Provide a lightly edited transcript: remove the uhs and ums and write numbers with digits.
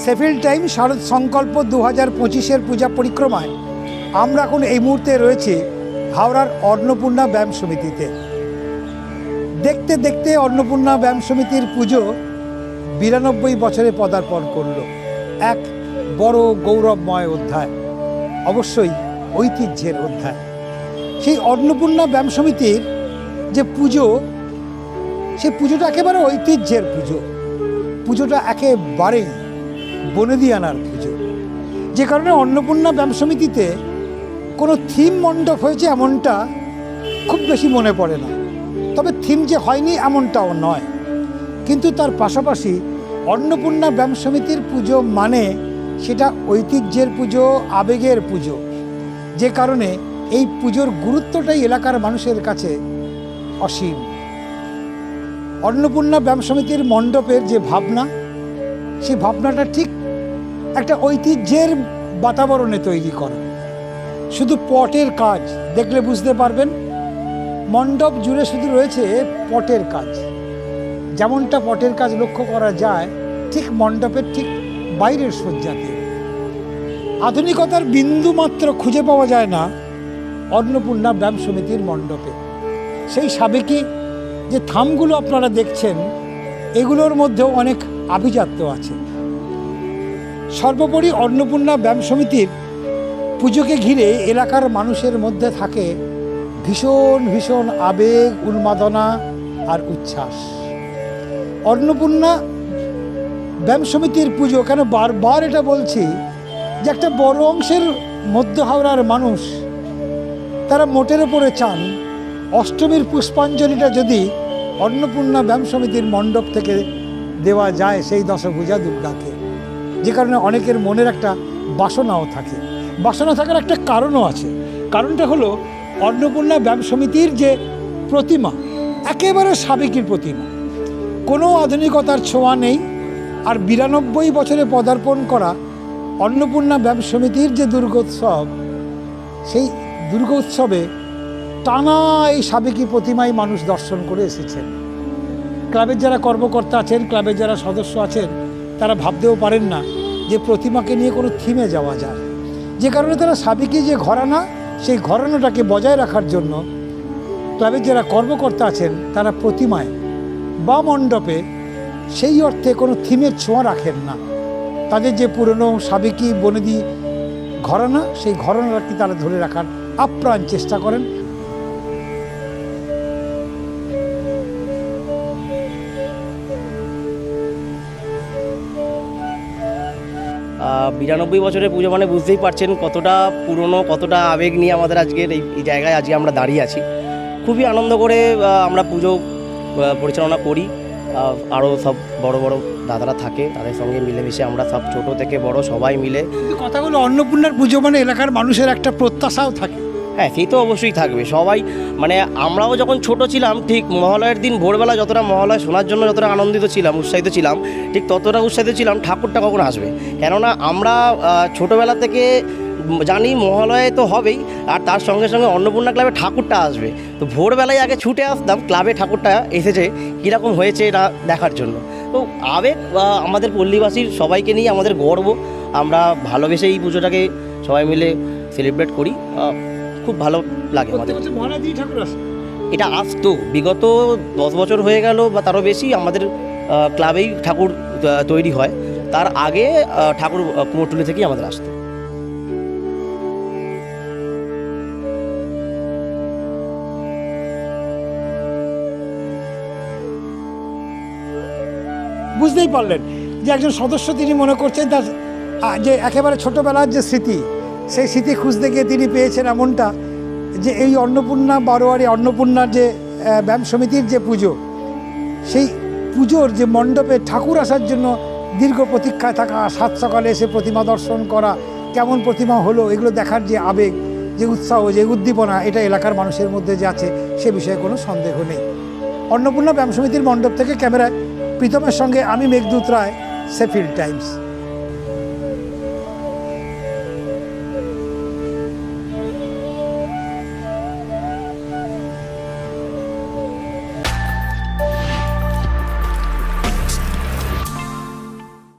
Sheffield time শারদ সংকল্প 2025-এর পূজা পরিক্রমায় আমরা এখন এই মুহূর্তে রয়েছি হাওড়ার অন্নপূর্ণা ব্যায়াম সমিতিতে। দেখতে দেখতে অন্নপূর্ণা ব্যায়াম সমিতির পুজো 92 বছরে পদার্পণ করল। এক বড় গৌরবময় অধ্যায়, অবশ্যই ঐতিহ্যের অধ্যায়। সেই অন্নপূর্ণা ব্যায়াম সমিতির যে পুজো, সেই পুজোটা একেবারে ঐতিহ্যের পুজো। পুজোটা একেবারেই বনেদিয়ানার পুজো, যে কারণে অন্নপূর্ণা ব্যায়াম সমিতিতে কোনো থিম মণ্ডপ হয়েছে এমনটা খুব বেশি মনে পড়ে না। তবে থিম যে হয়নি এমনটাও নয়, কিন্তু তার পাশাপাশি অন্নপূর্ণা ব্যায়াম সমিতির পুজো মানে সেটা ঐতিহ্যের পুজো, আবেগের পুজো, যে কারণে এই পুজোর গুরুত্বটাই এলাকার মানুষের কাছে অসীম। অন্নপূর্ণা ব্যায়াম সমিতির মণ্ডপের যে ভাবনা, সেই ভাবনাটা ঠিক একটা ঐতিহ্যের বাতাবরণে তৈরি করা। শুধু পটের কাজ দেখলে বুঝতে পারবেন, মণ্ডপ জুড়ে শুধু রয়েছে পটের কাজ। যেমনটা পটের কাজ লক্ষ্য করা যায়, ঠিক মণ্ডপের ঠিক বাইরের সজ্জাতে আধুনিকতার বিন্দু মাত্র খুঁজে পাওয়া যায় না অন্নপূর্ণা ব্যায়াম সমিতির মণ্ডপে। সেই সাবেকি যে থামগুলো আপনারা দেখছেন, এগুলোর মধ্যেও অনেক আভিজাত্য আছে। সর্বোপরি অন্নপূর্ণা ব্যায়াম সমিতির পুজোকে ঘিরে এলাকার মানুষের মধ্যে থাকে ভীষণ ভীষণ আবেগ, উন্মাদনা আর উচ্ছ্বাস। অন্নপূর্ণা ব্যায়াম সমিতির পুজো, কেন বারবার এটা বলছি, যে একটা বড় অংশের মধ্য হাওড়ার মানুষ তারা মোটের ওপরে চান অষ্টমীর পুষ্পাঞ্জলিটা যদি অন্নপূর্ণা ব্যায়াম সমিতির মণ্ডপ থেকে দেওয়া যায় সেই দশভুজা দুর্গাকে। যে কারণে অনেকের মনের একটা বাসনাও থাকে। বাসনা থাকার একটা কারণও আছে। কারণটা হলো অন্নপূর্ণা ব্যায়াম সমিতির যে প্রতিমা, একেবারে সাবেকির প্রতিমা, কোনো আধুনিকতার ছোঁয়া নেই। আর 92 বছরে পদার্পণ করা অন্নপূর্ণা ব্যায়াম সমিতির যে দুর্গোৎসব, সেই দুর্গোৎসবে টানা এই সাবেকি প্রতিমাই মানুষ দর্শন করে এসেছেন। ক্লাবের যারা কর্মকর্তা আছেন, ক্লাবের যারা সদস্য আছেন, তারা ভাবতেও পারেন না যে প্রতিমাকে নিয়ে কোনো থিমে যাওয়া যায়। যে কারণে তারা সাবেকি যে ঘরানা, সেই ঘরানাটাকে বজায় রাখার জন্য ক্লাবের যারা কর্মকর্তা আছেন, তারা প্রতিমায় বা মণ্ডপে সেই অর্থে কোনো থিমের ছোঁয়া রাখেন না। তাদের যে পুরনো সাবেকি বনেদি ঘরানা, সেই ঘরানাটাকে তারা ধরে রাখার আপ্রাণ চেষ্টা করেন। বিরানব্বই বছরের পুজো মানে বুঝতেই পারছেন কতটা পুরনো, কতটা আবেগ নিয়ে আমাদের আজকের এই জায়গায় আজকে আমরা দাঁড়িয়ে আছি। খুবই আনন্দ করে আমরা পুজো পরিচালনা করি। আরও সব বড় বড় দাদারা থাকে, তাদের সঙ্গে মিলেমিশে আমরা সব ছোট থেকে বড় সবাই মিলে। কথাগুলো অন্নপূর্ণার পুজো মানে এলাকার মানুষের একটা প্রত্যাশাও থাকে। হ্যাঁ, সেই তো অবশ্যই থাকবে। সবাই মানে আমরাও যখন ছোট ছিলাম, ঠিক মহালয়ের দিন ভোরবেলা যতটা মহালয় শোনার জন্য যতটা আনন্দিত ছিলাম, উৎসাহিত ছিলাম, ঠিক ততটা উৎসাহিত ছিলাম ঠাকুরটা কখন আসবে। কেননা আমরা ছোটোবেলা থেকে জানি মহালয়ে তো হবেই, আর তার সঙ্গে সঙ্গে অন্নপূর্ণা ক্লাবে ঠাকুরটা আসবে। তো ভোরবেলায় আগে ছুটে আসতাম ক্লাবে ঠাকুরটা এসেছে কীরকম হয়েছে এটা দেখার জন্য। তো আবেগ আমাদের পল্লীবাসীর সবাইকে নিয়ে আমাদের গর্ব। আমরা ভালোবেসে এই পুজোটাকে সবাই মিলে সেলিব্রেট করি। খুব ভালো লাগে আমাদের। এটা আসতো বিগত 10 বছর হয়ে গেল বা তারও বেশি আমাদের ক্লাবেই ঠাকুর তৈরি হয়। তার আগে ঠাকুর কুমোরটুলি থেকেই আমাদের আসতো। বুঝতেই পারলেন যে একজন সদস্য তিনি মনে করছেন তার যে একেবারে ছোটোবেলার যে স্মৃতি, সেই স্মৃতি খুঁজতে গিয়ে তিনি পেয়েছেন এমনটা যে এই অন্নপূর্ণা বারোয়ারি অন্নপূর্ণার যে ব্যায়াম সমিতির যে পুজো, সেই পুজোর যে মণ্ডপে ঠাকুর আসার জন্য দীর্ঘ প্রতীক্ষায় থাকা, সাত সকালে এসে প্রতিমা দর্শন করা, কেমন প্রতিমা হলো, এগুলো দেখার যে আবেগ, যে উৎসাহ, যে উদ্দীপনা, এটা এলাকার মানুষের মধ্যে যে আছে সে বিষয়ে কোনো সন্দেহ নেই। অন্নপূর্ণা ব্যায়াম সমিতির মণ্ডপ থেকে ক্যামেরায় প্রীতমের সঙ্গে আমি মেঘদূত রায়, সেফিল্ড টাইমস।